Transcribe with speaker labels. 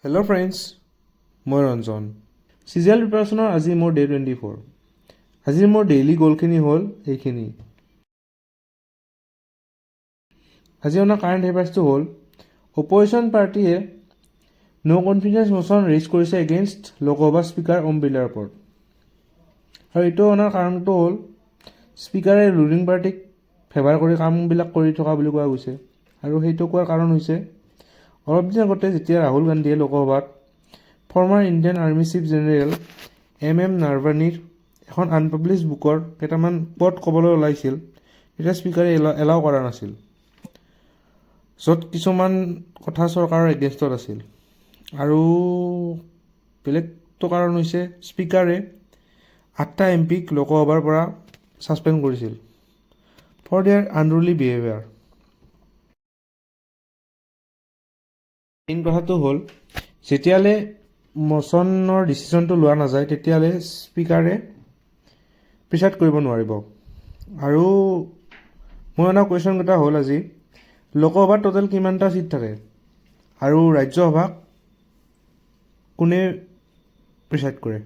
Speaker 1: Hello' friends, মই ৰঞ্জন। চিজিএল প্ৰিপাৰেশ্যনৰ আজি মোৰ ডে 24। আজিৰ মোৰ ডেইলি গ'লখিনি হ'ল এইখিনি। আজি অনা কাৰেণ্ট এফেয়াৰ্ছটো হ'ল অপজিশ্যন পাৰ্টীয়ে ন' কনফিডেন্স মশ্যন ৰেইজ কৰিছে এগেইনষ্ট লোকসভা স্পীকাৰ ওম বিৰলাৰ ওপৰত। আৰু এইটো অনাৰ কাৰণটো হ'ল স্পীকাৰে ৰুলিং পাৰ্টিক ফেভাৰ কৰি কামবিলাক কৰি থকা বুলি কোৱা গৈছে। আৰু সেইটো কোৱাৰ কাৰণ হৈছে অলপ দিন আগতে যেতিয়া ৰাহুল গান্ধীয়ে লোকসভাত former Indian army chief general M নাৰৱানীৰ এখন আনপাব্লিছ বুকৰ কেইটামান কোট ক'বলৈ ওলাইছিল, তেতিয়া স্পীকাৰে এলাও কৰা নাছিল, য'ত কিছুমান কথা চৰকাৰৰ এগেইনষ্টত আছিল। আৰু বেলেগটো কাৰণ হৈছে স্পীকাৰে 8টা এমপিক লোকসভাৰ পৰা ছাছপেণ্ড কৰিছিল ফৰ দেয়াৰ আনৰুলি বিহেভিয়াৰ। মেইন কথাটো হ'ল যেতিয়ালৈ মশ্যনৰ ডিচিশ্যনটো লোৱা নাযায় তেতিয়ালৈ স্পীকাৰে প্ৰিচাইড কৰিব নোৱাৰিব। আৰু মই অনা কুৱেশ্যনকেইটা হ'ল আজি লোকসভাত টোটেল কিমানটা ছিট থাকে আৰু ৰাজ্যসভাক কোনে প্ৰিচাইড কৰে।